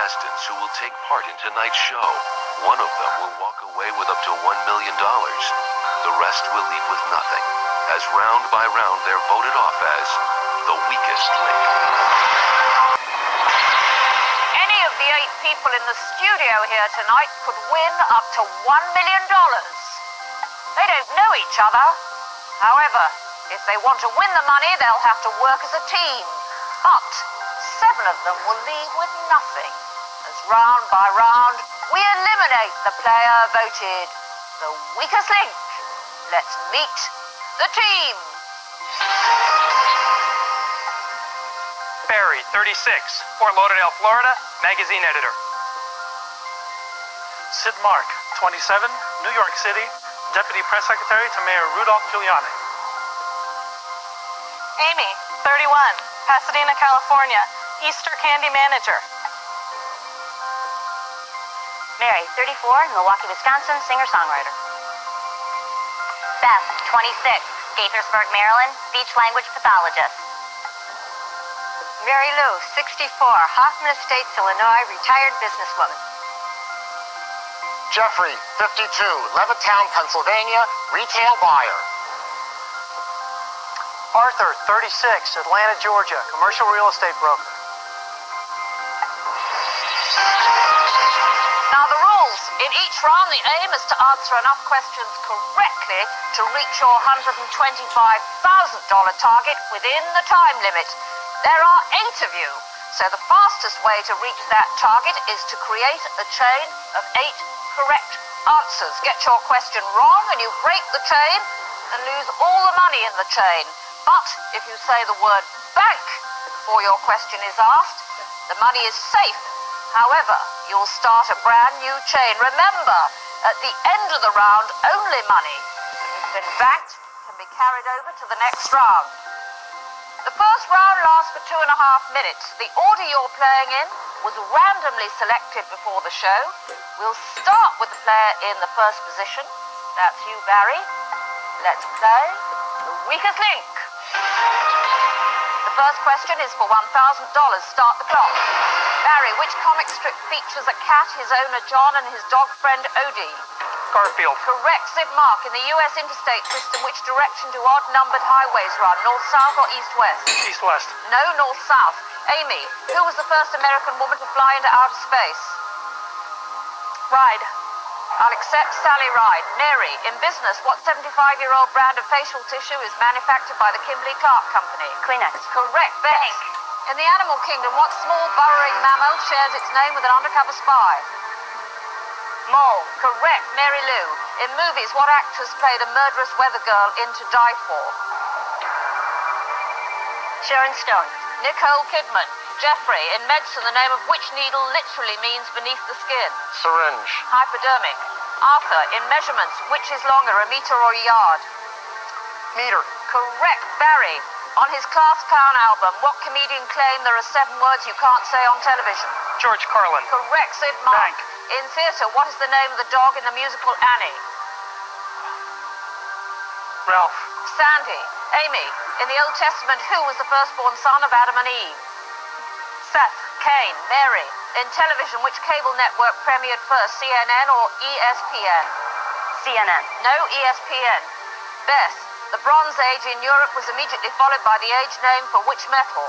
contestants who will take part in tonight's show. One of them will walk away with up to $1 million. The rest will leave with nothing, as round by round they're voted off as the weakest link. Any of the 8 people in the studio here tonight could win up to $1 million. They don't know each other. However, if they want to win the money, they'll have to work as a team. But 7 of them will leave with nothing, as round by round we eliminate the player voted the weakest link. Let's meet the team. Barry, 36, Fort Lauderdale, Florida, magazine editor. Sid Mark, 27, New York City, Deputy Press Secretary to Mayor Rudolph Giuliani. Amy, 31, Pasadena, California, Easter Candy Manager. Mary, 34, Milwaukee, Wisconsin, singer-songwriter. Beth, 26, Gaithersburg, Maryland, speech language pathologist. Mary Lou, 64, Hoffman Estates, Illinois, retired businesswoman. Jeffrey, 52, Levittown, Pennsylvania, retail buyer. Arthur, 36, Atlanta, Georgia, commercial real estate broker. Now the rules. In each round, the aim is to answer enough questions correctly to reach your $125,000 target within the time limit. There are 8 of you, so the fastest way to reach that target is to create a chain of 8 correct answers. Get your question wrong and you break the chain and lose all the money in the chain. But if you say the word bank before your question is asked, the money is safe. However, you'll start a brand new chain. Remember, at the end of the round, only money that has been banked can be carried over to the next round. The first round lasts for 2.5 minutes. The order you're playing in was randomly selected before the show. We'll start with the player in the first position. That's you, Barry. Let's play the weakest link. The first question is for $1,000. Start the clock. Barry, which comic strip features a cat, his owner John, and his dog friend Odie? Garfield. Correct. Sid Mark, in the U.S. interstate system, which direction do odd-numbered highways run? North-south or east-west? East-west. No, north-south. Amy, who was the first American woman to fly into outer space? Ride. I'll accept Sally Ride. Mary, in business, what 75-year-old brand of facial tissue is manufactured by the Kimberly-Clark Company? Kleenex. Correct. Beth. In the animal kingdom, what small burrowing mammal shares its name with an undercover spy? Mole. Correct. Mary Lou. In movies, what actress played a murderous weather girl in To Die For? Sharon Stone. Nicole Kidman. Jeffrey, in medicine, the name of which needle literally means beneath the skin? Syringe. Hypodermic. Arthur, in measurements, which is longer, a meter or a yard? Meter. Correct. Barry, on his Class Clown album, what comedian claimed there are 7 words you can't say on television? George Carlin. Correct. Sid Mark. Bank. In theatre, what is the name of the dog in the musical Annie? Ralph. Sandy. Amy, in the Old Testament, who was the firstborn son of Adam and Eve? Seth. Cain. Mary, in television, which cable network premiered first, CNN or ESPN? CNN. No, ESPN. Beth, the Bronze Age in Europe was immediately followed by the age name for which metal?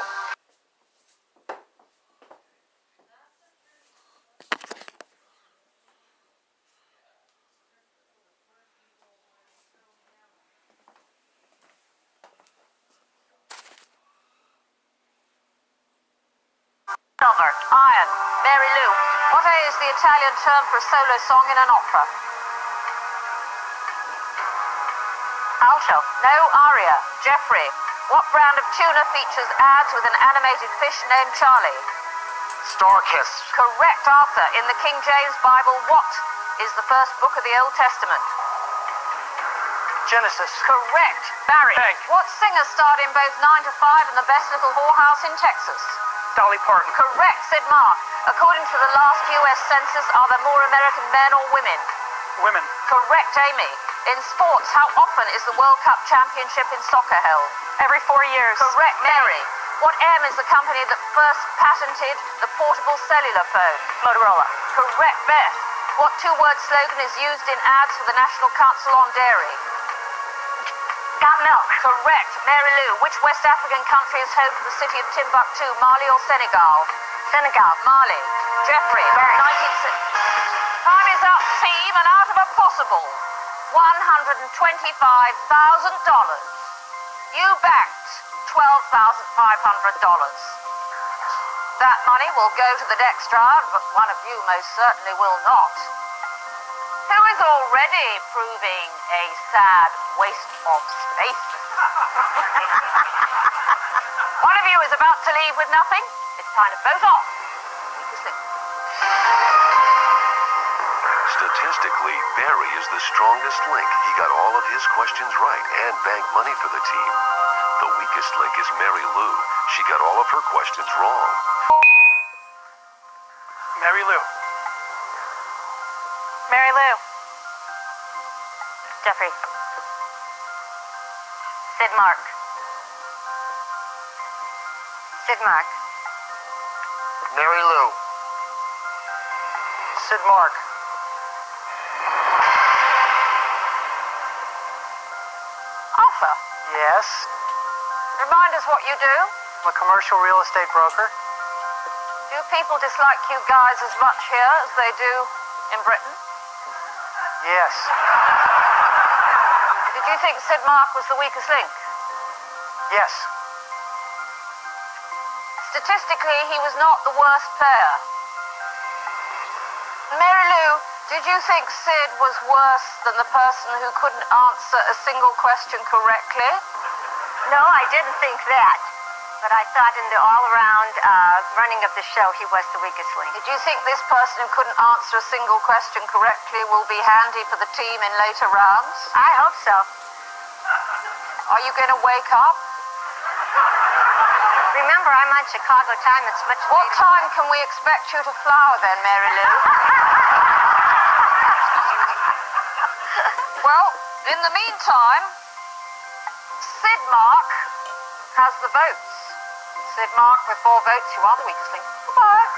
Silver. Iron. Mary Lou, what A is the Italian term for a solo song in an opera? Alto. No, aria. Jeffrey, what brand of tuna features ads with an animated fish named Charlie? Starkiss. Correct. Arthur, in the King James Bible, what is the first book of the Old Testament? Genesis. Correct. Barry, Bank. what singer starred in both 9 to 5 and The Best Little Whorehouse in Texas? Dolly Parton. Correct. Sid Mark, according to the last U.S. Census, are there more American men or women? Women. Correct. Amy, in sports, how often is the World Cup Championship in soccer held? Every 4 years. Correct. Mary, What M is the company that first patented the portable cellular phone? Motorola. Correct, Beth. What two-word slogan is used in ads for the National Council on Dairy? Got milk. Correct. Mary Lou, which West African country is home to the city of Timbuktu, Mali or Senegal? Senegal. Mali. Jeffrey, Yes. 1960. Time is up, team, and out of a possible $125,000. You banked $12,500. That money will go to the next round, but one of you most certainly will not. Who is already proving a sad waste of space? One of you is about to leave with nothing. It's time to vote off. Weakest link. Statistically, Barry is the strongest link. He got all of his questions right and banked money for the team. The weakest link is Mary Lou. She got all of her questions wrong. Mary Lou. Mary Lou. Jeffrey. Sid Mark. Sid Mark. Mary Lou. Sid Mark. Arthur, Yes. remind us what you do. I'm a commercial real estate broker. Do people dislike you guys as much here as they do in Britain? Yes. Did you think Sid Mark was the weakest link? Yes. Statistically, he was not the worst player. Mary Lou, did you think Sid was worse than the person who couldn't answer a single question correctly? No, I didn't think that. But I thought in the all-around running of the show, he was the weakest link. Did you think this person who couldn't answer a single question correctly will be handy for the team in later rounds? I hope so. Are you going to wake up? Remember, I'm on Chicago time. It's much What later. time can we expect you to flower then, Mary Lou? Well, in the meantime, Sid Mark has the votes. Sid Mark, with 4 votes, you are the weakest link. Goodbye.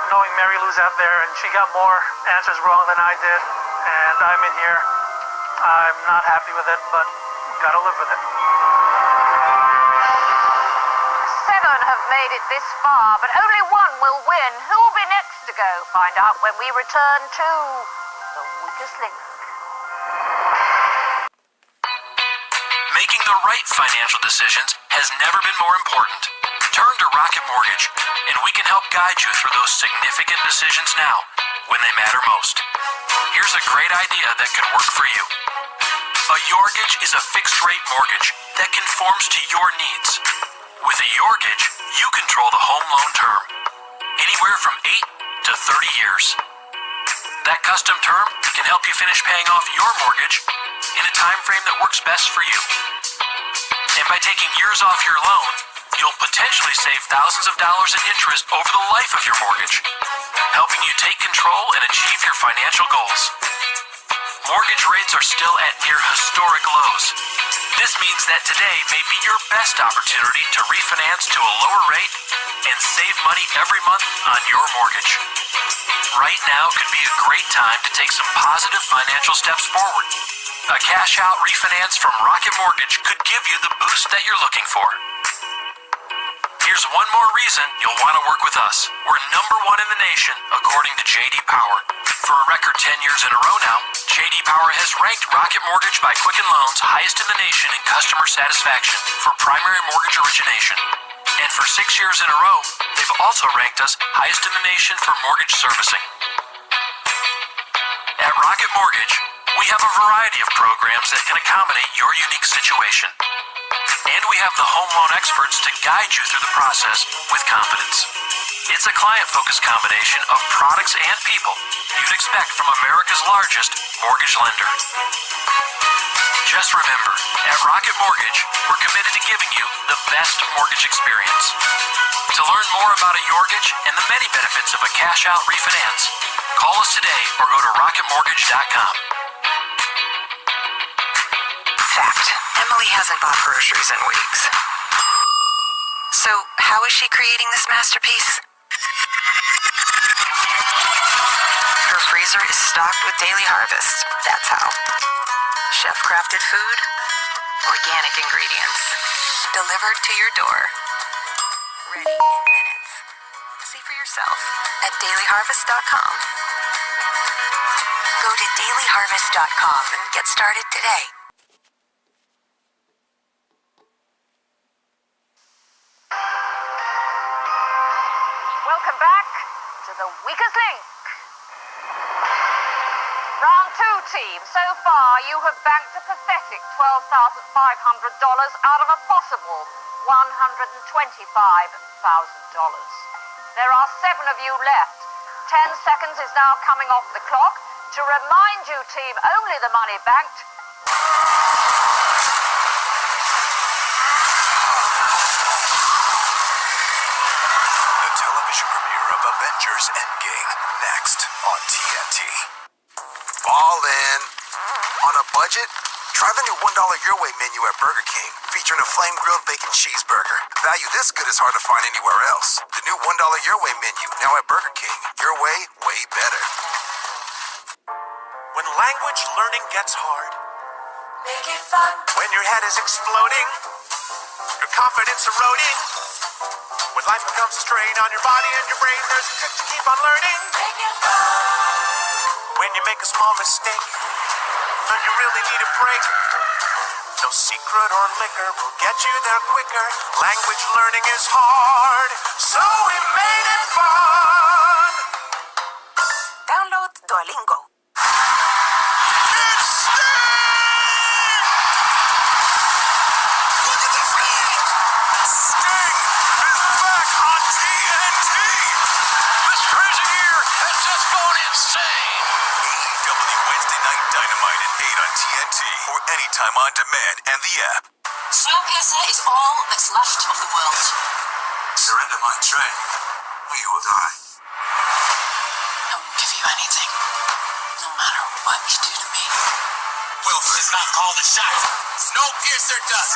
Knowing Mary Lou's out there and she got more answers wrong than I did, and I'm in here, I'm not happy with it, but gotta live with it. 7 have made it this far, but only 1 will win. Who will be next to go? Find out when we return to the weakest link. Making the right financial decisions has never been more important. Turn to Rocket Mortgage, and we can help guide you through those significant decisions now, when they matter most. Here's a great idea that could work for you. A Yorgage is a fixed-rate mortgage that conforms to your needs. With a Yorgage, you control the home loan term, anywhere from 8 to 30 years. That custom term can help you finish paying off your mortgage in a time frame that works best for you. And by taking years off your loan, you'll potentially save thousands of dollars in interest over the life of your mortgage, helping you take control and achieve your financial goals. Mortgage rates are still at near historic lows. This means that today may be your best opportunity to refinance to a lower rate and save money every month on your mortgage. Right now could be a great time to take some positive financial steps forward. A cash-out refinance from Rocket Mortgage could give you the boost that you're looking for. Here's one more reason you'll want to work with us. We're #1 in the nation, according to J.D. Power. For a record 10 years in a row now, J.D. Power has ranked Rocket Mortgage by Quicken Loans highest in the nation in customer satisfaction for primary mortgage origination. And for 6 years in a row, they've also ranked us highest in the nation for mortgage servicing. At Rocket Mortgage, we have a variety of programs that can accommodate your unique situation. And we have the home loan experts to guide you through the process with confidence. It's a client-focused combination of products and people you'd expect from America's largest mortgage lender. Just remember, at Rocket Mortgage, we're committed to giving you the best mortgage experience. To learn more about a Yorgage and the many benefits of a cash-out refinance, call us today or go to rocketmortgage.com. fact, Emily hasn't bought groceries in weeks. So, how is she creating this masterpiece? Her freezer is stocked with Daily Harvest. That's how. Chef-crafted food, organic ingredients, delivered to your door. Ready in minutes. See for yourself at dailyharvest.com. Go to dailyharvest.com and get started today. Welcome back to the weakest link. Round 2, team. So far, you have banked a pathetic $12,500 out of a possible $125,000. There are 7 of you left. 10 seconds is now coming off the clock. To remind you, team, only the money banked. The television premiere of Avengers Endgame, next on TNT. All in. On a budget? Try the new $1 Your Way menu at Burger King, featuring a flame-grilled bacon cheeseburger. Value this good is hard to find anywhere else. The new $1 Your Way menu, now at Burger King. Your way, way better. When language learning gets hard, Make it fun. when your head is exploding, your confidence eroding, when life becomes a strain on your body and your brain, there's a trick to keep on learning. Make it fun. When you make a small mistake, and you really need a break, no secret or liquor will get you there quicker. Language learning is hard, so we made it fun. Download Duolingo. It's Sting! Look at the fans! Sting is back on TNT! This crazy year has just gone insane. AEW Wednesday Night Dynamite at 8 on TNT or anytime on demand and the app. Snowpiercer is all that's left of the world. Surrender my train, or you will die. I won't give you anything, no matter what you do to me. Wilson does not call the shots. Snowpiercer does.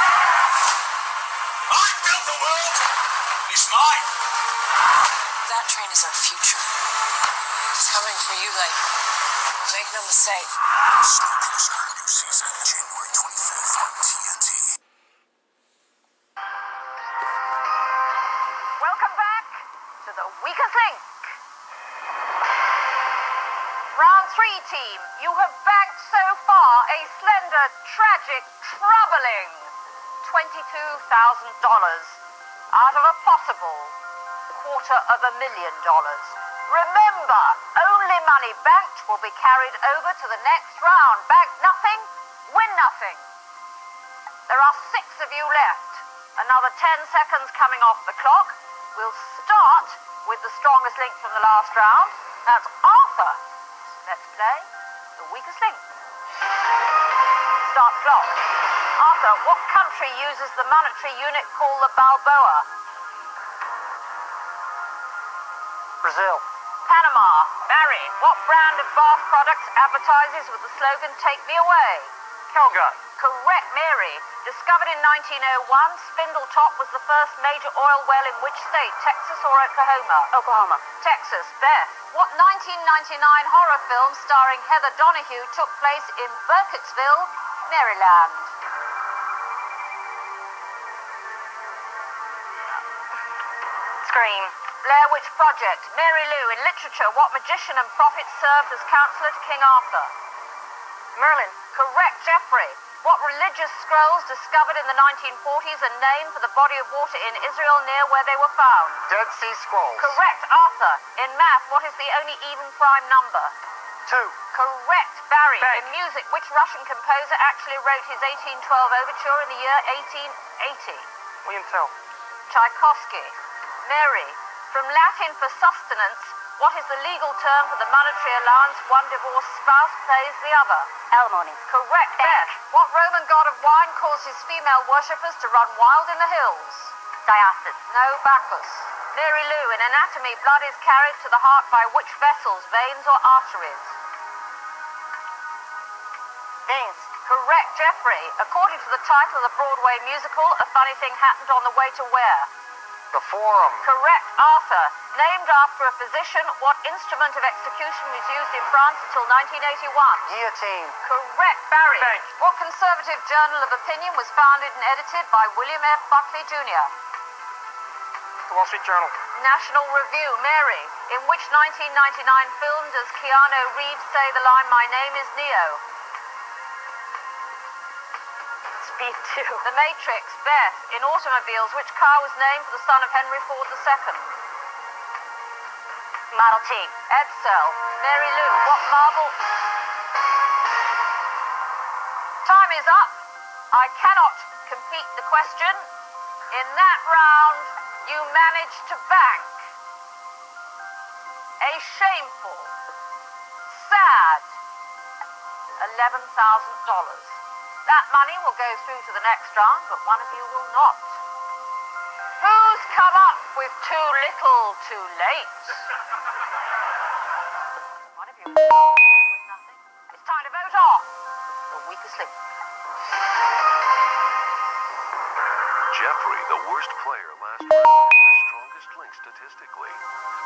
I built the world. It's mine. That train is our future. It's coming for you, like, make no mistake. Snowpiercer, new season, January 25th on TNT. Welcome back to the weakest link. Round 3, team. You have banked so far a slender, tragic, troubling $22,000 out of a possible $250,000. Remember, only money banked will be carried over to the next round. Bank nothing, win nothing. There are 6 of you left. Another 10 seconds coming off the clock. We'll start with the strongest link from the last round. That's Arthur. Let's play the weakest link. Start clock. Arthur, what country uses the monetary unit called the Balboa? Brazil. Panama. Barry, what brand of bath products advertises with the slogan "Take me away"? Calgon. Correct, Mary. Discovered in 1901, Spindletop was the first major oil well in which state, Texas or Oklahoma? Oklahoma. Texas. Beth, what 1999 horror film starring Heather Donahue took place in Burkittsville, Maryland? Scream. Blair Witch Project. Mary Lou, in literature, what magician and prophet served as counselor to King Arthur? Merlin. Correct, Jeffrey. What religious scrolls discovered in the 1940s and named for the body of water in Israel near where they were found? Dead Sea Scrolls. Correct, Arthur. In math, what is the only even prime number? 2. Correct, Barry. Bank. In music, which Russian composer actually wrote his 1812 overture in the year 1880? William Tell. Tchaikovsky. Mary, from Latin for sustenance, what is the legal term for the monetary allowance one divorced spouse pays the other? Alimony. Correct, Beth. What Roman god of wine causes female worshippers to run wild in the hills? Dionysus. No, Bacchus. Mary Lou, in anatomy, blood is carried to the heart by which vessels, veins or arteries? Veins. Correct, Jeffrey. According to the title of the Broadway musical, a funny thing happened on the way to where? The Forum. Correct, Arthur. Named after a physician, what instrument of execution was used in France until 1981? Guillotine. Correct, Barry. Bank. What conservative journal of opinion was founded and edited by William F. Buckley, Jr.? The Wall Street Journal. National Review, Mary. In which 1999 film does Keanu Reeves say the line, "My name is Neo"? Speed 2. The Matrix, Beth. In automobiles, which car was named for the son of Henry Ford II? Model T. Edsel. Mary Lou, what marble... Time is up. I cannot complete the question. In that round, you managed to bank a shameful, sad $11,000. That money will go through to the next round, but one of you will not. Who's come up with too little, too late? One of you will leave with nothing. It's time to vote on the weakest link. Jeffrey, the worst player last round, the strongest link statistically.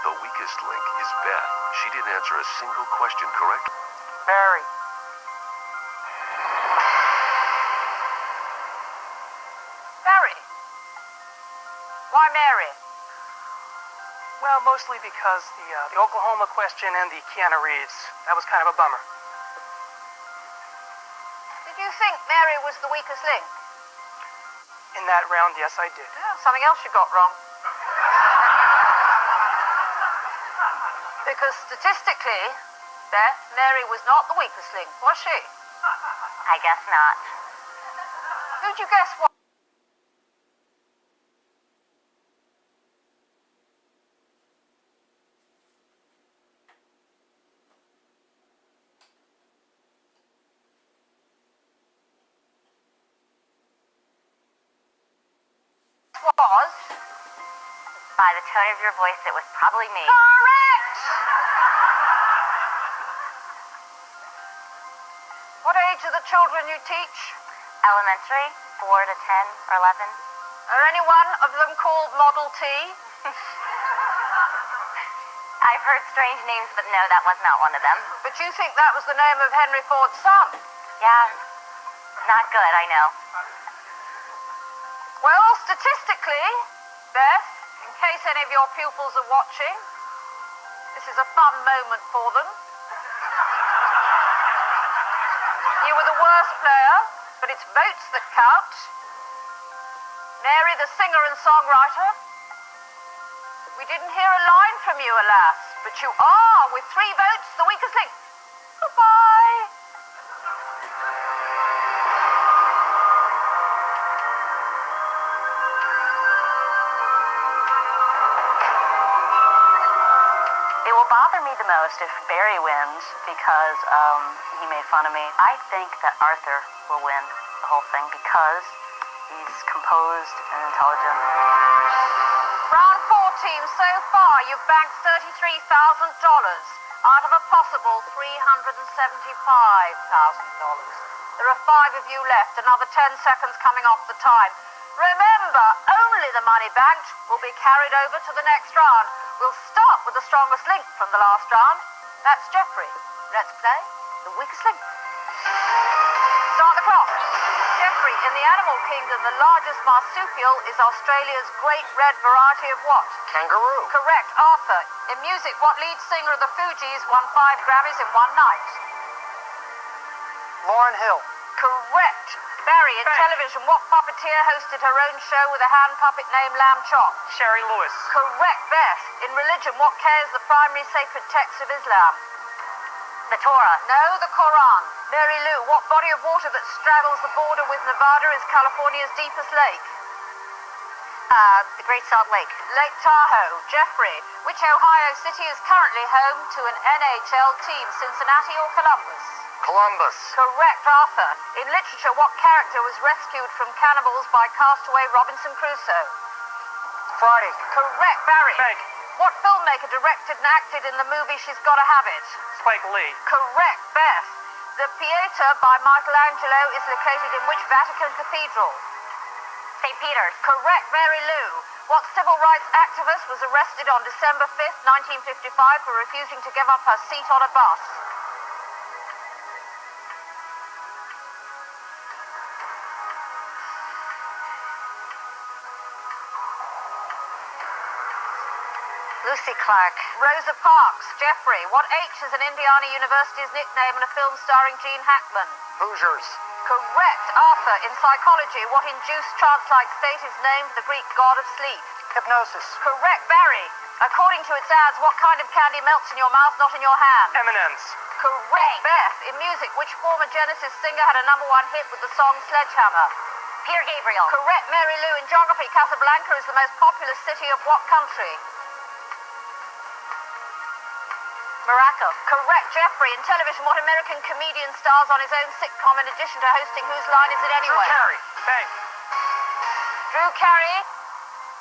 The weakest link is Beth. She didn't answer a single question correct. Barry. Barry. Why Mary? Well, mostly because the Oklahoma question and the Keanu Reeves. That was kind of a bummer. Did you think Mary was the weakest link? In that round, yes, I did. Something else you got wrong. Because statistically, Beth, Mary was not the weakest link, was she? I guess not. Who'd you guess what? Was? By the tone of your voice, it was probably me. Correct! What age are the children you teach? Elementary, 4 to 10 or 11. Are any one of them called Model T? I've heard strange names, but no, that was not one of them. But you think that was the name of Henry Ford's son? Yeah, not good, I know. Well, statistically, Beth, in case any of your pupils are watching, this is a fun moment for them. You were the worst player, but it's votes that count. Mary, the singer and songwriter, we didn't hear a line from you, alas, but you are, with 3 votes, the weakest link. Goodbye. It will bother me the most if Barry wins because he made fun of me. I think that Arthur will win the whole thing because he's composed and intelligent. Round 14 so far, you've banked $33,000 out of a possible $375,000. There are 5 of you left, another 10 seconds coming off the time. Remember, only the money banked will be carried over to the next round. We'll start with the strongest link from the last round. That's Jeffrey. Let's play the weakest link. Start the clock. Jeffrey, in the animal kingdom, the largest marsupial is Australia's great red variety of what? Kangaroo. Correct. Arthur, in music, what lead singer of the Fugees won 5 Grammys in one night? Lauryn Hill. Correct. Barry, in television, what puppeteer hosted her own show with a hand puppet named Lamb Chop? Sherry Lewis. Correct. Beth, in religion, what cares the primary sacred text of Islam? The Torah. No, the Quran. Mary Lou, what body of water that straddles the border with Nevada is California's deepest lake? The Great Salt Lake. Lake Tahoe. Jeffrey, which Ohio city is currently home to an NHL team, Cincinnati or Columbus? Columbus. Correct, Arthur. In literature, what character was rescued from cannibals by castaway Robinson Crusoe? Friday. Correct, Barry. Bank. What filmmaker directed and acted in the movie She's Gotta Have It? Spike Lee. Correct, Beth. The Pieta by Michelangelo is located in which Vatican cathedral? St. Peter's. Correct, Mary Lou. What civil rights activist was arrested on December 5th, 1955 for refusing to give up her seat on a bus? Lucy Clark. Rosa Parks. Jeffrey. What H is an Indiana University's nickname in a film starring Gene Hackman? Hoosiers. Correct. Arthur. In psychology, what induced trance-like state is named the Greek god of sleep? Hypnosis. Correct. Barry. According to its ads, what kind of candy melts in your mouth, not in your hand? M&M's. Correct. Beth. In music, which former Genesis singer had a #1 hit with the song Sledgehammer? Peter Gabriel. Correct. Mary Lou. In geography, Casablanca is the most populous city of what country? Morocco. Correct. Jeffrey. In television, what American comedian stars on his own sitcom in addition to hosting Whose Line Is It Anyway? Drew Carey. Bang. Drew Carey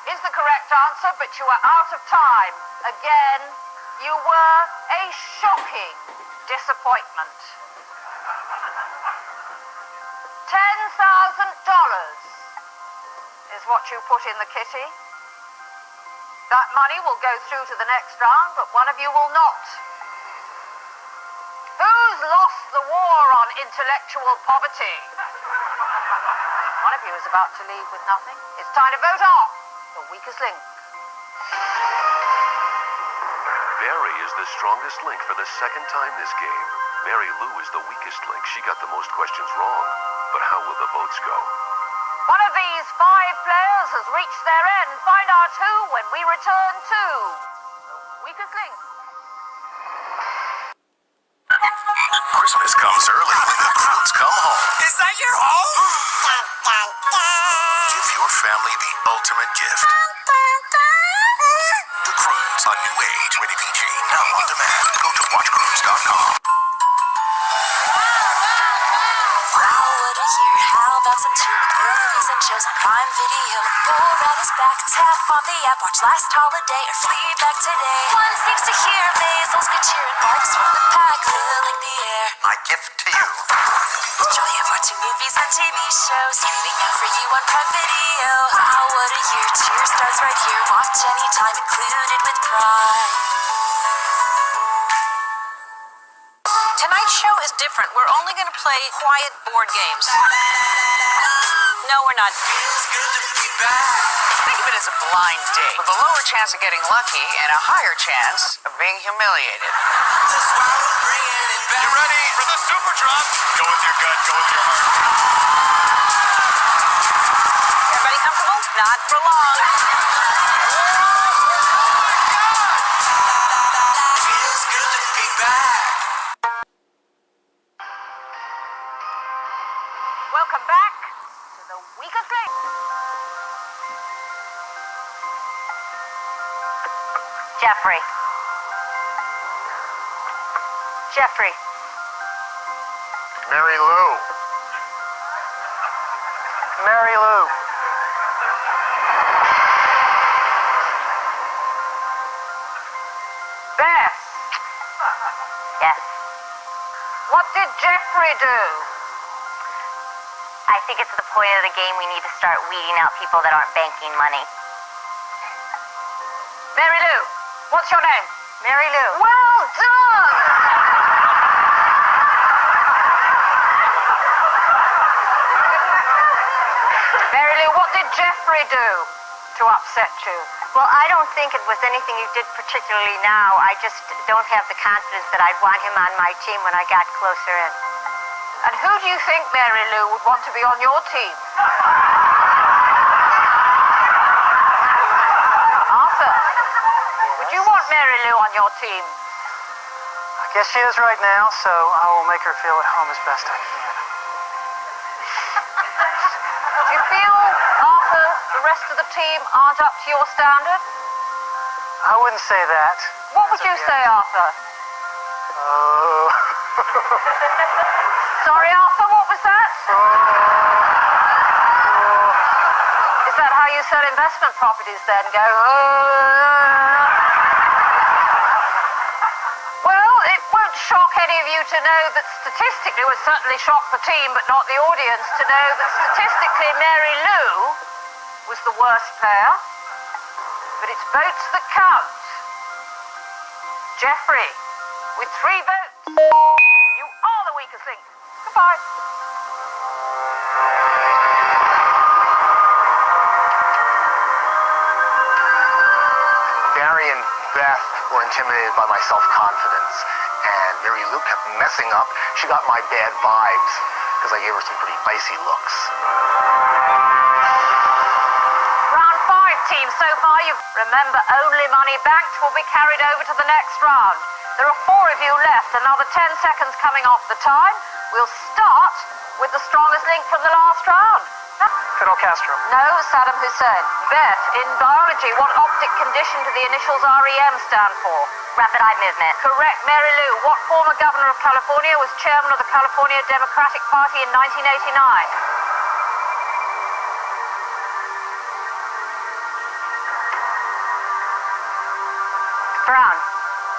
is the correct answer, but you are out of time. Again, you were a shocking disappointment. $10,000 is what you put in the kitty. That money will go through to the next round, but one of you will not. Who's lost the war on intellectual poverty? One of you is about to leave with nothing. It's time to vote off the weakest link. Barry is the strongest link for the second time this game. Mary Lou is the weakest link. She got the most questions wrong. But how will the votes go? One of these 5 players has reached their end. Find out who when we return to the weakest link. Christmas comes early when the Croons come home. Is that your home? Give your family the ultimate gift. The Croons, a new age, rated PG, now on demand. Go to watchcroons.com. Wow, what a year. How about some chill movies and shows on Prime Video? Borat is back. Tap on the app. Watch Last Holiday or Fleabag today. One seems to hear Maisel's be cheering. Marks from the pack. Filling the air. My gift to you. The joy of watching movies and TV shows. Streaming now for you on Prime Video. Wow, what a year. Cheer starts right here. Watch anytime, included with Prime. Tonight's show is different. We're only going to play quiet board games. No, we're not. Think of it as a blind date with a lower chance of getting lucky and a higher chance of being humiliated. You ready for the super drop? Go with your gut, go with your heart. Everybody comfortable? Not for long. Feels good to be back. Welcome back to the weakest link. Jeffrey. Jeffrey. Mary Lou. Mary Lou. Beth, Yes. what did Jeffrey do? I think it's the point of the game we need to start weeding out people that aren't banking money. Mary Lou, what's your name? Mary Lou. Well done! Mary Lou, what did Jeffrey do to upset you? Well, I don't think it was anything you did particularly now. I just don't have the confidence that I'd want him on my team when I got closer in. And who do you think, Mary Lou, would want to be on your team? Arthur, would you want Mary Lou on your team? I guess she is right now, so I will make her feel at home as best I can. Do you feel, Arthur, the rest of the team aren't up to your standard? I wouldn't say that. What would you say, Arthur? Oh. Sorry, Arthur, what was that? Is that how you sell investment properties then? Go, Well, it won't shock many of you to know that statistically, would certainly shock the team, but not the audience, to know that statistically Mary Lou was the worst player. But it's votes that count. Jeffrey, with 3 votes, you are the weakest link. Goodbye. Barry and Beth were intimidated by my self-confidence, and Mary Lou kept messing up. She got my bad vibes because I gave her some pretty icy looks. Round 5, team. So far, remember, only money banked will be carried over to the next round. There are 4 of you left, another 10 seconds coming off the time. We'll start with the strongest link from the last round. Fidel Castro. No, Saddam Hussein. Beth, in biology, what optic condition do the initials REM stand for? Rapid eye movement. Correct. Mary Lou, what former governor of California was chairman of the California Democratic Party in 1989? Brown.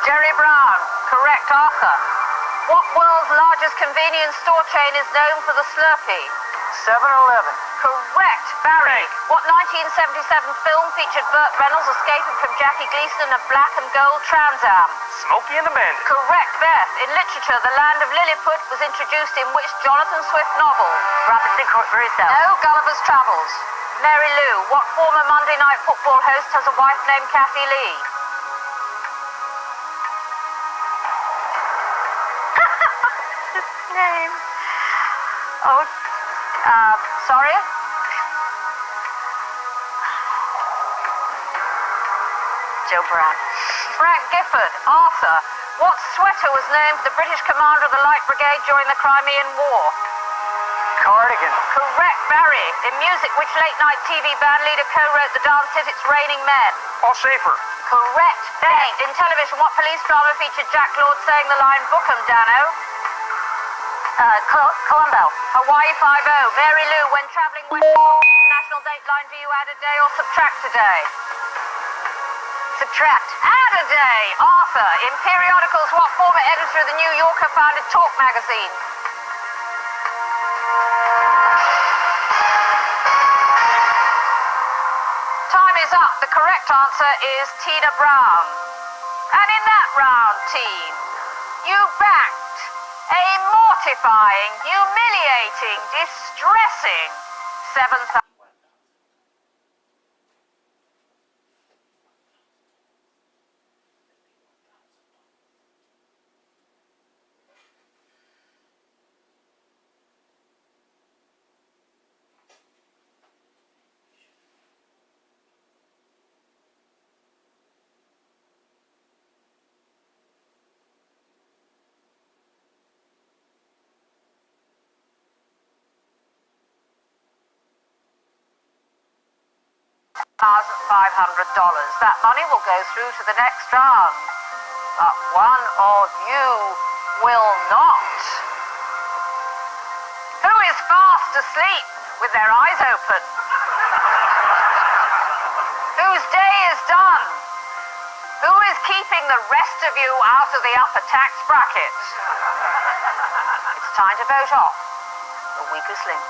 Jerry Brown. Correct. Arthur. What world's largest convenience store chain is known for the Slurpee? 7-Eleven. Correct. Barry. What 1977 film featured Burt Reynolds escaping from Jackie Gleason in a black and gold Trans Am? Smokey and the Bandit. Correct. Beth. In literature, the land of Lilliput was introduced in which Jonathan Swift novel? Robinson Crusoe. No, Gulliver's Travels. Mary Lou. What former Monday Night Football host has a wife named Kathy Lee? Name. Oh, sorry? Joe Brown. Frank Gifford. Arthur. What sweater was named for the British commander of the Light Brigade during the Crimean War? Cardigan. Correct. Barry. In music, which late-night TV band leader co-wrote the dance hit It's Raining Men? Paul Schaefer. Correct. Beth. In television, what police drama featured Jack Lord saying the line, "Book 'em, Dano"? Columbo. Hawaii 5-0. Mary Lou, when travelling west of the national dateline, do you add a day or subtract a day? Subtract. Add a day. Arthur. In periodicals, what former editor of the New Yorker founded Talk magazine? Time is up. The correct answer is Tina Brown. And in that round, team, you backed a mortifying, humiliating, distressing 7,000. $1,500. That money will go through to the next round. But one of you will not. Who is fast asleep with their eyes open? Whose day is done? Who is keeping the rest of you out of the upper tax bracket? It's time to vote off the weakest link.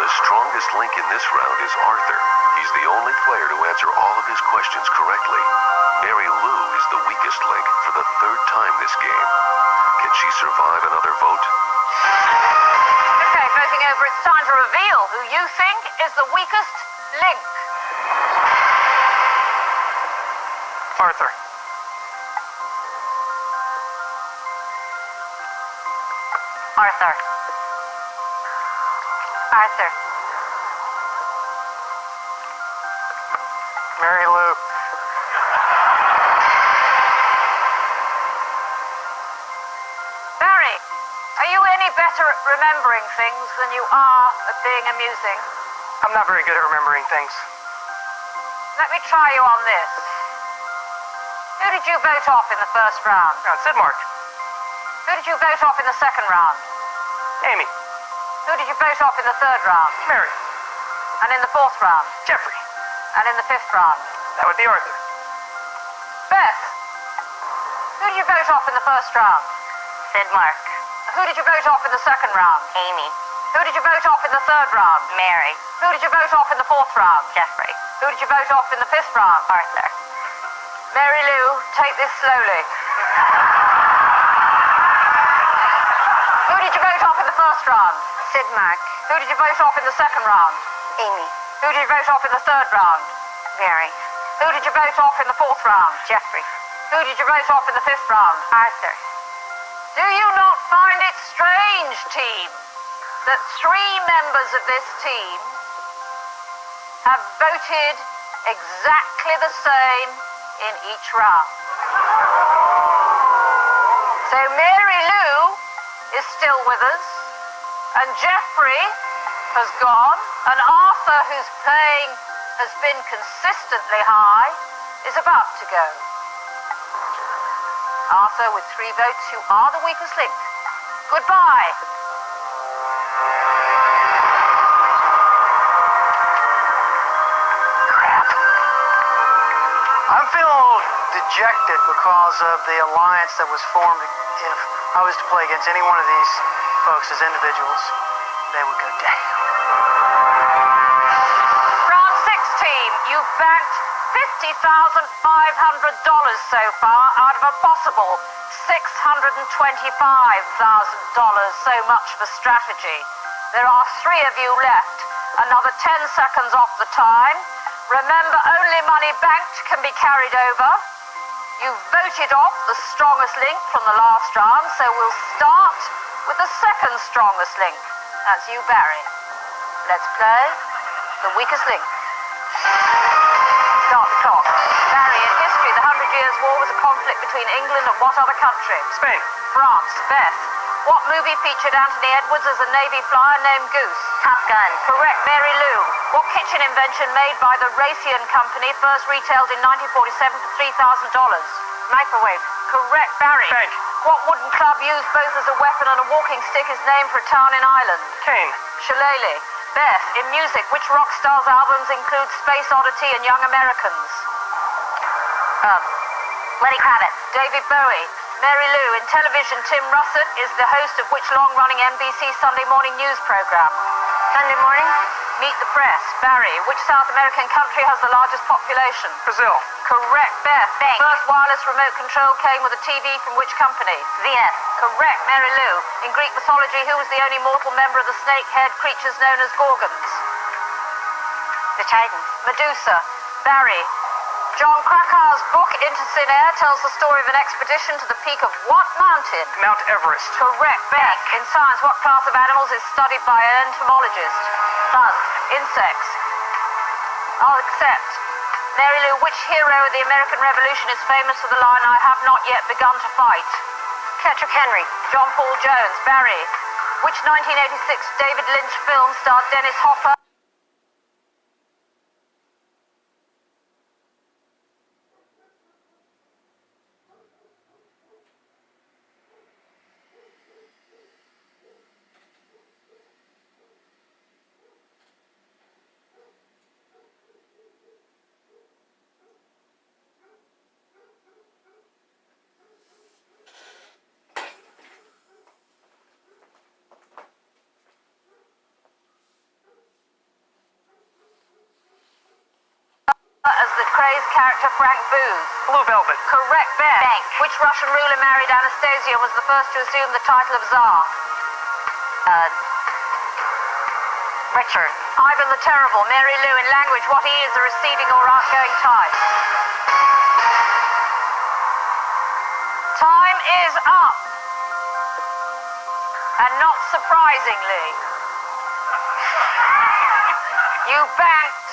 The strongest link in this round is Arthur. He's the only player to answer all of his questions correctly. Mary Lou is the weakest link for the 3rd time this game. Can she survive another vote? Okay, voting over, it's time to reveal who you think is the weakest link. Arthur. Arthur. Arthur. Mary Lou. Barry, are you any better at remembering things than you are at being amusing? I'm not very good at remembering things. Let me try you on this. Who did you vote off in the first round? Sidmark. Who did you vote off in the second round? Amy. Who did you vote off in the third round? Mary. And in the fourth round? Jeffrey. And in the fifth round? That would be Arthur. Beth, Who did you vote off in the first round? Sid Mark. Who did you vote off in the second round? Amy. Who did you vote off in the third round? Mary. Who did you vote off in the fourth round? Jeffrey. Who did you vote off in the fifth round? Arthur. Mary Lou, take this slowly. Who did you vote off in the first round? Sid Mark. Who did you vote off in the second round? Amy. Who did you vote off in the third round? Mary. Who did you vote off in the fourth round? Jeffrey. Who did you vote off in the fifth round? Arthur. Do you not find it strange, team, that 3 members of this team have voted exactly the same in each round? So Mary Lou is still with us, and Jeffrey has gone, and Arthur, whose playing has been consistently high, is about to go. Arthur, with 3 votes, you are the weakest link. Goodbye. Crap. I'm feeling a little dejected because of the alliance that was formed. If I was to play against any one of these folks as individuals, they would go down. Round 6, team, you've banked $50,500 so far out of a possible $625,000. So much for strategy. There are 3 of you left. Another 10 seconds off the time. Remember, only money banked can be carried over. You voted off the strongest link from the last round, so we'll start with the second strongest link. That's you, Barry. Let's play the weakest link. Start the clock. Barry, in history, the 100 Years' War was a conflict between England and what other country? Spain. France. Beth. What movie featured Anthony Edwards as a Navy flyer named Goose? Top Gun. Correct. Mary Lou. What kitchen invention made by the Raytheon Company first retailed in 1947 for $3,000? Microwave. Correct. Barry. Bank. What wooden club used both as a weapon and a walking stick is named for a town in Ireland? Cane. Shillelagh. Beth, in music, which rock stars' albums include Space Oddity and Young Americans? Lenny Kravitz. David Bowie. Mary Lou, in television, Tim Russert is the host of which long-running NBC Sunday morning news program? Sunday morning. Meet the Press. Barry, which South American country has the largest population? Brazil. Correct. Beth. Bank. First wireless remote control came with a TV from which company? ZS. Correct. Mary Lou, in Greek mythology, who was the only mortal member of the snake-haired creatures known as Gorgons? The Titans. Medusa. Barry, John Krakauer's book Into Thin Air tells the story of an expedition to the peak of what mountain? Mount Everest. Correct. Beth, in science, what class of animals is studied by an entomologist? Bugs. Insects. I'll accept. Mary Lou, which hero of the American Revolution is famous for the line, I have not yet begun to fight? Patrick Henry. John Paul Jones. Barry, which 1986 David Lynch film starred Dennis Hopper? As the crazed character Frank Booth. Blue Velvet. Correct. Beth. Bank. Which Russian ruler married Anastasia and was the first to assume the title of Tsar? Richard. Ivan the Terrible. Mary Lou, in language, what E is a receding or outgoing type? Time is up. And not surprisingly, you banked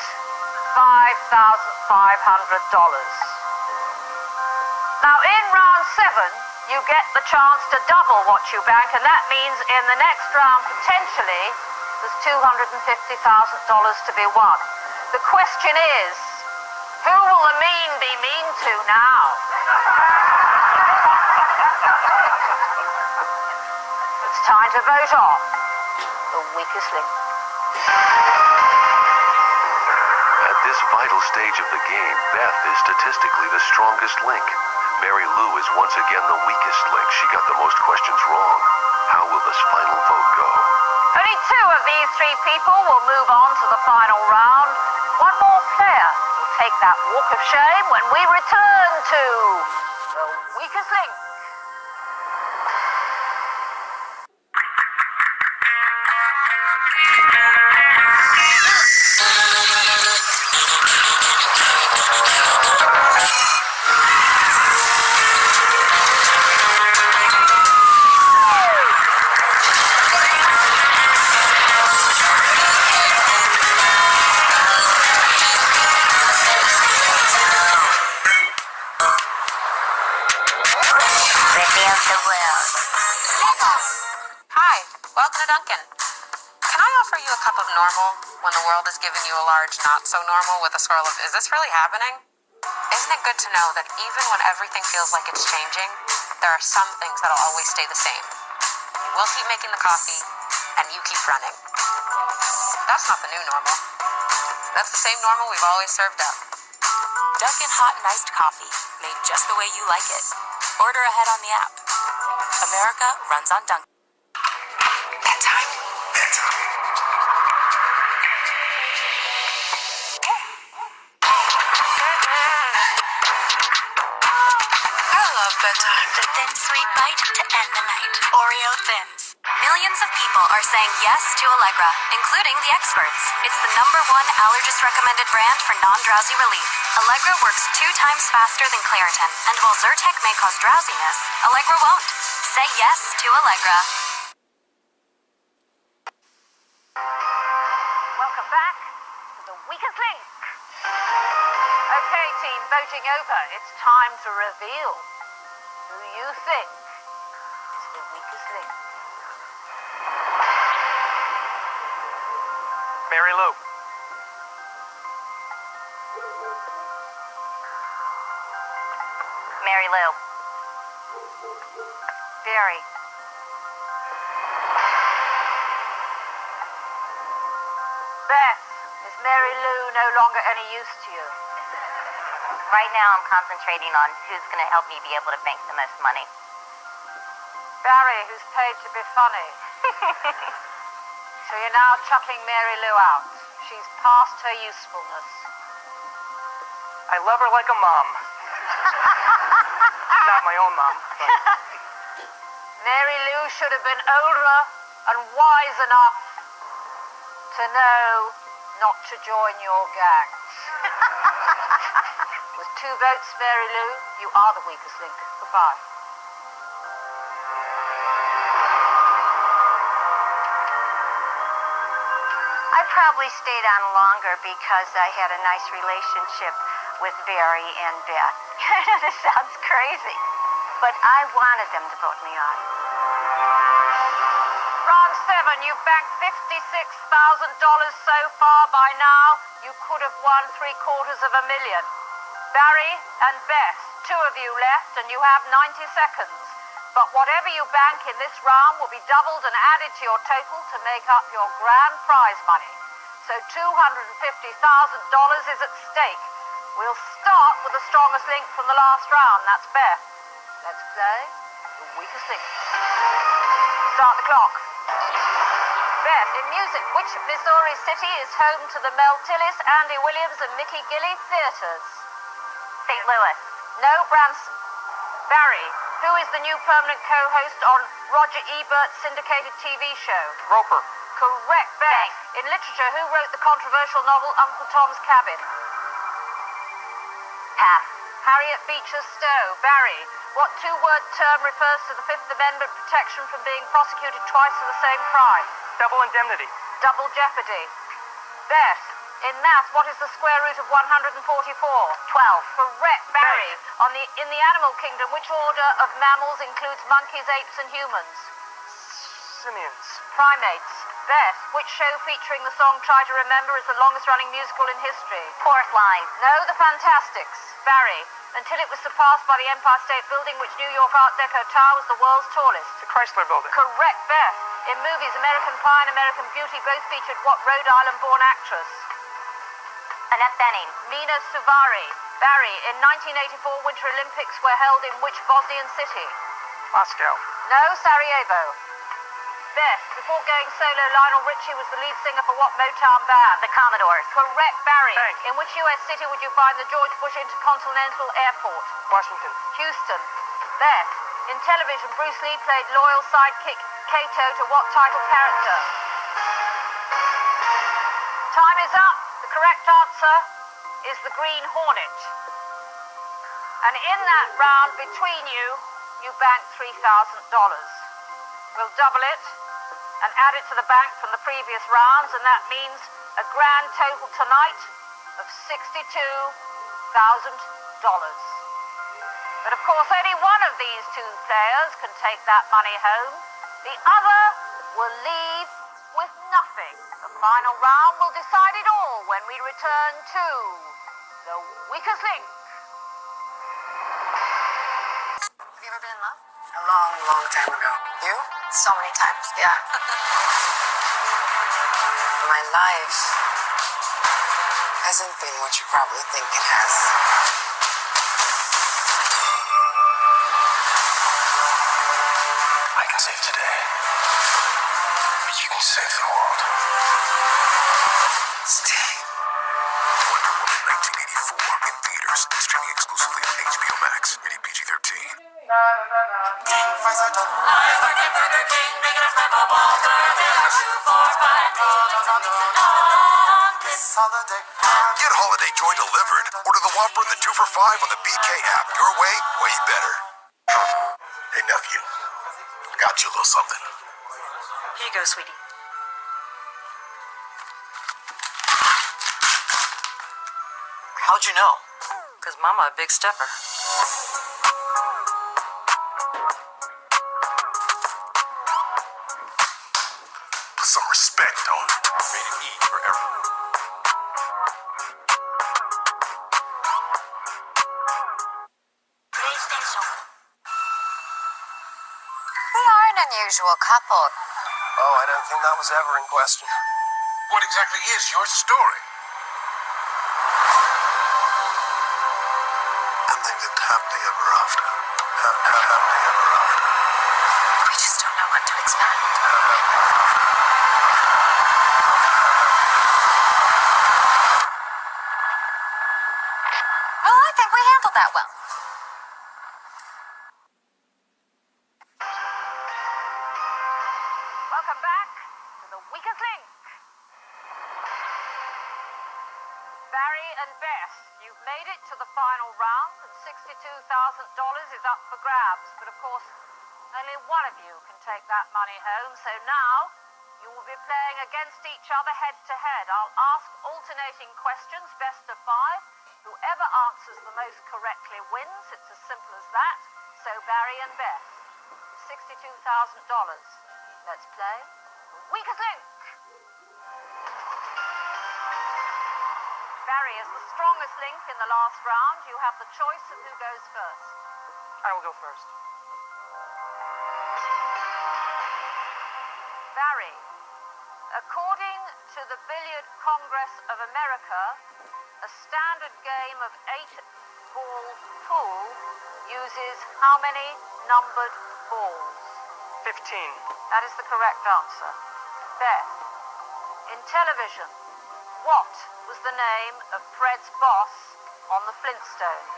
$5,500. Now, in round 7, you get the chance to double what you bank, and that means in the next round, potentially, there's $250,000 to be won. The question is, who will the mean be mean to now? It's time to vote on the weakest link. At this vital stage of the game, Beth is statistically the strongest link. Mary Lou is once again the weakest link. She got the most questions wrong. How will this final vote go? Only two of these three people will move on to the final round. One more player will take that walk of shame when we return to the weakest link. Hi, welcome to Dunkin'. Can I offer you a cup of normal when the world is giving you a large not so normal with a swirl of is this really happening? Isn't it good to know that even when everything feels like it's changing, there are some things that'll always stay the same? We'll keep making the coffee, and you keep running. That's not the new normal. That's the same normal we've always served up. Dunkin' hot and iced coffee, made just the way you like it. Order ahead on the app. America runs on Dunkin'. Bedtime. I love bedtime. The thin, sweet bite to end the night. Oreo Thins. Millions of people are saying yes to Allegra, including the experts. It's the #1 allergist-recommended brand for non-drowsy relief. Allegra works 2 times faster than Claritin, and while Zyrtec may cause drowsiness, Allegra won't. Say yes to Allegra. Welcome back to the weakest link. Okay, team, voting over. It's time to reveal who you think is the weakest link. Mary Lou. Mary Lou. Barry. Beth, is Mary Lou no longer any use to you? Right now I'm concentrating on who's going to help me be able to bank the most money. Barry, who's paid to be funny. So you're now chucking Mary Lou out. She's past her usefulness. I love her like a mom. Not my own mom, but... Mary Lou should have been older and wise enough to know not to join your gang. With 2 votes, Mary Lou, you are the weakest link. Goodbye. I probably stayed on longer because I had a nice relationship with Barry and Beth. I know this sounds crazy, but I wanted them to vote me on. Round 7, you've banked $56,000 so far. By now, you could have won $750,000. Barry and Beth, 2 of you left, and you have 90 seconds. But whatever you bank in this round will be doubled and added to your total to make up your grand prize money. So $250,000 is at stake. We'll start with the strongest link from the last round. That's Beth. Let's play the weakest link. Start the clock. Beth, in music, which Missouri city is home to the Mel Tillis, Andy Williams, and Mickey Gilley theaters? St. Louis. No, Branson. Barry, who is the new permanent co-host on Roger Ebert's syndicated TV show? Roper. Correct, Beth. In literature, who wrote the controversial novel Uncle Tom's Cabin? Pass. Harriet Beecher Stowe. Barry, what 2-word term refers to the Fifth Amendment protection from being prosecuted twice for the same crime? Double indemnity. Double jeopardy. Beth, in math, what is the square root of 144? 12. Correct, Barry. In the animal kingdom, which order of mammals includes monkeys, apes, and humans? Simians. Primates. Beth, which show featuring the song Try to Remember is the longest-running musical in history? Fourth line. No, The Fantastics. Barry, until it was surpassed by the Empire State Building, which New York Art Deco tower was the world's tallest? The Chrysler Building. Correct, Beth. In movies American Pie and American Beauty both featured what Rhode Island-born actress? Annette Bening. Mina Suvari. Barry, in 1984 Winter Olympics were held in which Bosnian city? Moscow. No, Sarajevo. Beth, before going solo, Lionel Richie was the lead singer for what Motown band? The Commodores. Correct, Barry. Thanks. In which U.S. city would you find the George Bush Intercontinental Airport? Washington. Houston. Beth, in television, Bruce Lee played loyal sidekick Kato to what title character? Time is up. The correct answer is the Green Hornet. And in that round between you, you banked $3,000. We'll double it and add it to the bank from the previous rounds, and that means a grand total tonight of $62,000. But of course, only one of these two players can take that money home. The other will leave with nothing. The final round will decide it all when we return to the weakest link. Have you ever been in love? A long, long time ago. You? So many times, yeah. My life hasn't been what you probably think it has. I can save today, but you can save the world. Stay. Wonder Woman 1984 in theaters and streaming exclusively on HBO Max. Rated PG-13. Get holiday joy delivered. Order the Whopper and the 2 for $5 on the BK app. Your way, way better. Hey, nephew. Got you a little something. Here you go, sweetie. How'd you know? Because Mama a big stepper. Put some respect on it. Rated E for everyone. We are an unusual couple. Oh, I don't think that was ever in question. What exactly is your story? And they lived happily ever after. Happily ever after. We just don't know what to expect. Well, I think we handled that well. Welcome back to the weakest link. Barry and Beth, you've made it to the final round, and $62,000 is up for grabs. But of course, only one of you can take that money home. So now you will be playing against each other head to head. I'll ask alternating questions, best of 5. Whoever answers the most correctly wins. It's as simple as that. So Barry and Beth, $62,000. Let's play the weakest link. Barry is the strongest link in the last round. You have the choice of who goes first. I will go first. Barry, according to the Billiard Congress of America, a standard game of 8-ball pool uses how many numbered balls? 15. That is the correct answer. Beth, in television, what was the name of Fred's boss on the Flintstones?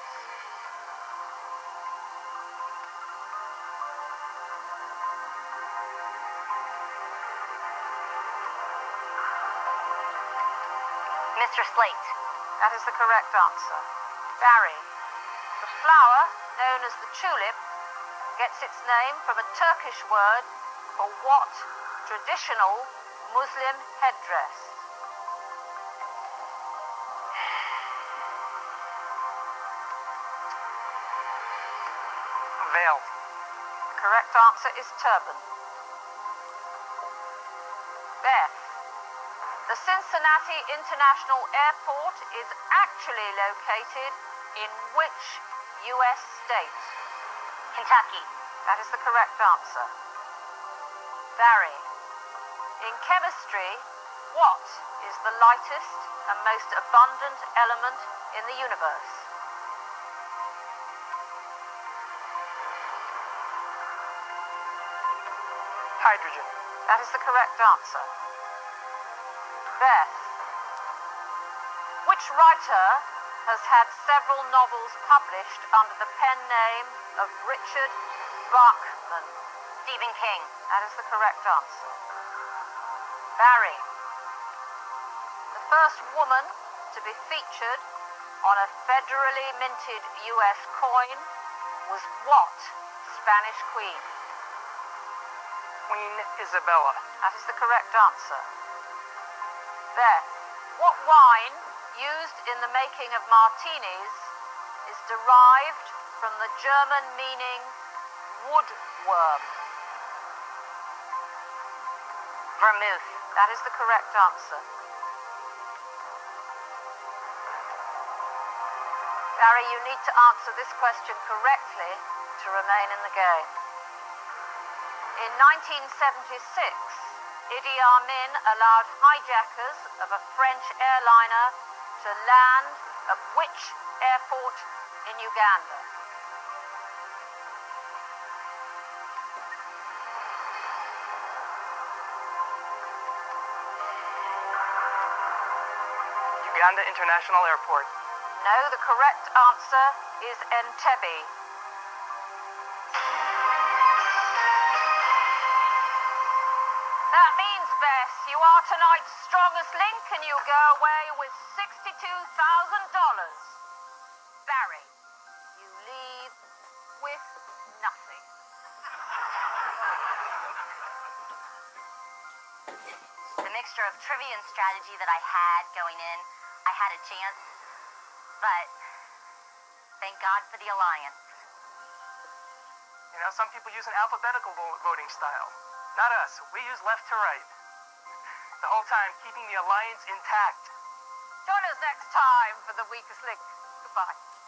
Mr. Slate. That is the correct answer. Barry, the flower known as the tulip gets its name from a Turkish word for what traditional Muslim headdress? Veil. The correct answer is turban. Beth, the Cincinnati International Airport is actually located in which U.S. state? Kentucky. That is the correct answer. Barry, in chemistry, What is the lightest and most abundant element in the universe? Hydrogen. That is the correct answer. Beth, which writer has had several novels published under the pen name of Richard Bachman? Stephen King. That is the correct answer. Barry, the first woman to be featured on a federally minted U.S. coin was what Spanish queen? Queen Isabella. That is the correct answer. Beth, what wine used in the making of martinis is derived from the German meaning woodworm? Vermouth. That is the correct answer. Barry, you need to answer this question correctly to remain in the game. In 1976, Idi Amin allowed hijackers of a French airliner to land at which airport in Uganda? Uganda International Airport. No, the correct answer is Entebbe. That means, Bess, you are tonight's strongest link and you go away with $62,000. Barry, you leave with nothing. The mixture of trivia and strategy that I had going in, I had a chance, but thank God for the alliance. You know, some people use an alphabetical voting style. Not us. We use left to right. The whole time keeping the alliance intact. Join us next time for The Weakest Link. Goodbye.